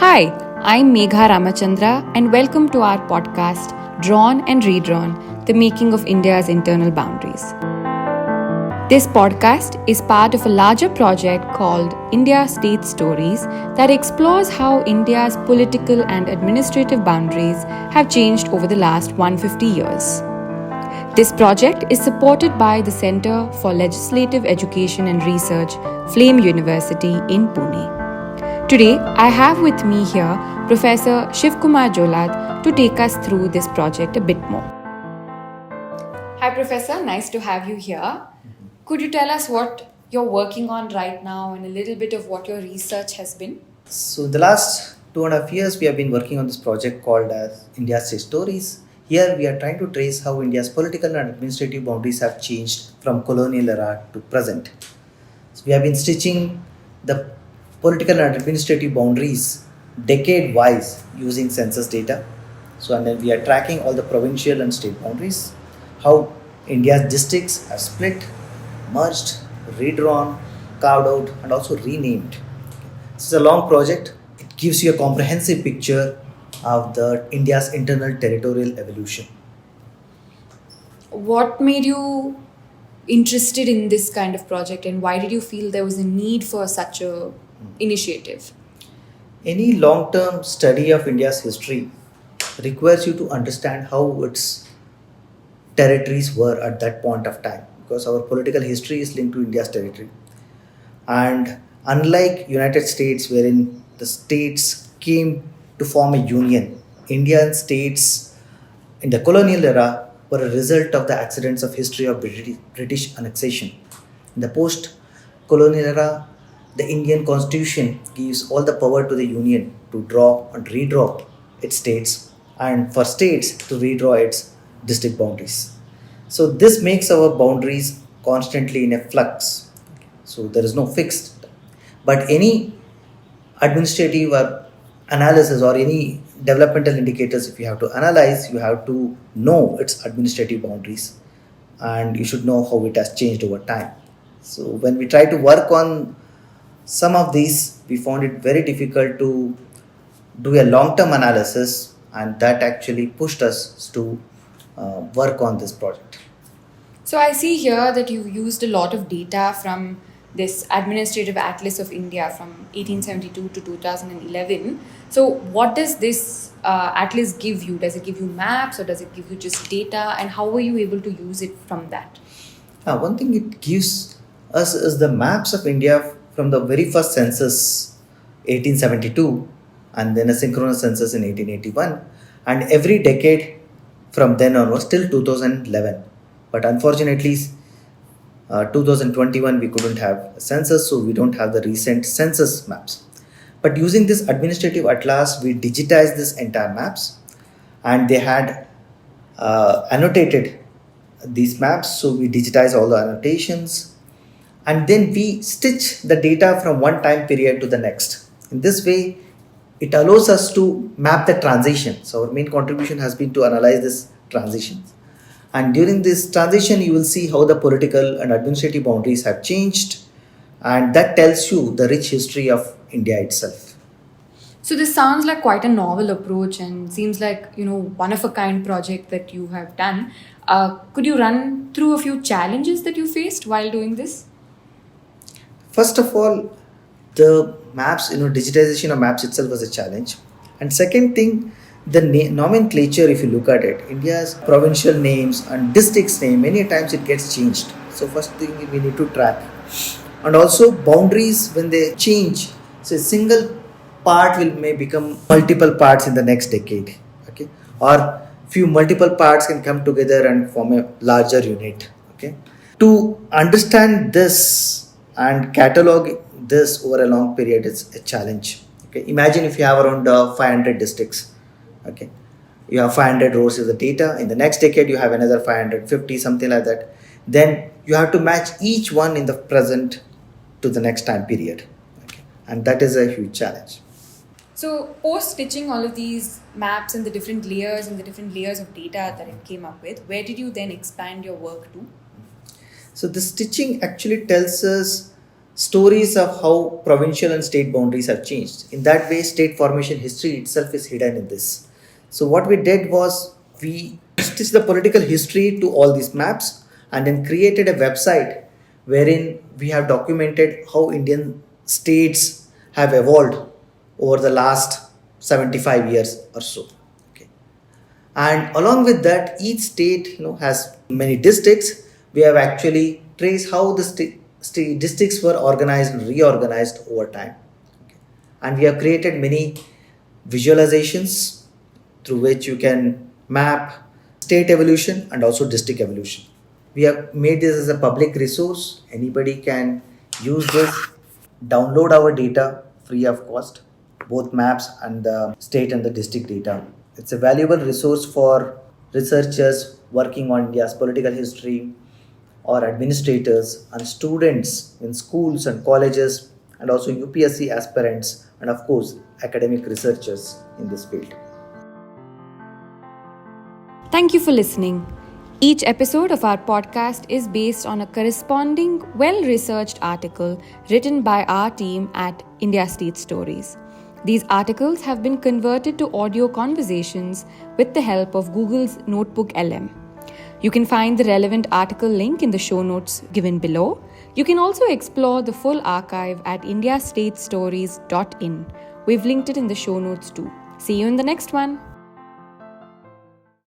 Hi, I'm Megha Ramachandra, and welcome to our podcast, Drawn and Redrawn: The Making of India's Internal Boundaries. This podcast is part of a larger project called India State Stories that explores how India's political and administrative boundaries have changed over the last 150 years. This project is supported by the Center for Legislative Education and Research, Flame University in Pune. Today, I have with me here Professor Shivkumar Jolad to take us through this project a bit more. Hi, Professor. Nice to have you here. Could you tell us what you're working on right now and a little bit of what your research has been? So the last 2.5 years we have been working on this project called as India State Stories. Here we are trying to trace how India's political and administrative boundaries have changed from colonial era to present. So we have been stitching the political and administrative boundaries decade wise using census data. So and then we are tracking all the provincial and state boundaries, how India's districts have split, merged, redrawn, carved out, and also renamed. This is a long project. It gives you a comprehensive picture of the India's internal territorial evolution. What made you interested in this kind of project, and why did you feel there was a need for such a initiative? Any long-term study of India's history requires you to understand how its territories were at that point of time, because our political history is linked to India's territory. And unlike United States, wherein the states came to form a union, Indian states in the colonial era were a result of the accidents of history of British annexation. In the post-colonial era, the Indian constitution gives all the power to the union to draw and redraw its states, and for states to redraw its district boundaries. So this makes our boundaries constantly in a flux. So there is no fixed. But any administrative or analysis or any developmental indicators, if you have to analyze, you have to know its administrative boundaries, and you should know how it has changed over time. So when we try to work on some of these, we found it very difficult to do a long-term analysis, and that actually pushed us to work on this project. So I see here that you used a lot of data from this Administrative Atlas of India from 1872 to 2011. So what does this atlas give you? Does it give you maps, or does it give you just data? And how were you able to use it from that? One thing it gives us is the maps of India from the very first census, 1872, and then a synchronous census in 1881, and every decade from then onwards till 2011. But unfortunately, 2021 we couldn't have a census, so we don't have the recent census maps. But using this administrative atlas, we digitized this entire maps, and they had annotated these maps. So we digitize all the annotations, and then we stitch the data from one time period to the next. In this way, it allows us to map the transition. So our main contribution has been to analyze this transitions. And during this transition, you will see how the political and administrative boundaries have changed, and that tells you the rich history of India itself. So this sounds like quite a novel approach and seems like, one of a kind project that you have done. Could you run through a few challenges that you faced while doing this? First of all, the maps, digitization of maps itself was a challenge. And second thing, the nomenclature, if you look at it, India's provincial names and districts name, many times it gets changed. So first thing we need to track. And also boundaries, when they change, so a single part may become multiple parts in the next decade. Okay, or few multiple parts can come together and form a larger unit. Okay, to understand this and catalog this over a long period is a challenge. Okay, imagine if you have around 500 districts. Okay, you have 500 rows of the data. In the next decade, you have another 550, something like that. Then you have to match each one in the present to the next time period. Okay, and that is a huge challenge. So post stitching all of these maps and the different layers of data that it came up with, where did you then expand your work to? So the stitching actually tells us stories of how provincial and state boundaries have changed. In that way, state formation history itself is hidden in this. So what we did was we stitched the political history to all these maps and then created a website wherein we have documented how Indian states have evolved over the last 75 years or so. Okay. And along with that, each state has many districts. We have actually traced how the state districts were organized and reorganized over time. Okay. And we have created many visualizations through which you can map state evolution and also district evolution. We have made this as a public resource. Anybody can use this, download our data free of cost, both maps and the state and the district data. It's a valuable resource for researchers working on India's political history, or administrators and students in schools and colleges, and also UPSC aspirants, and of course academic researchers in this field. Thank you for listening. Each episode of our podcast is based on a corresponding, well-researched article written by our team at India State Stories. These articles have been converted to audio conversations with the help of Google's Notebook LM. You can find the relevant article link in the show notes given below. You can also explore the full archive at indiastatestories.in. We've linked it in the show notes too. See you in the next one.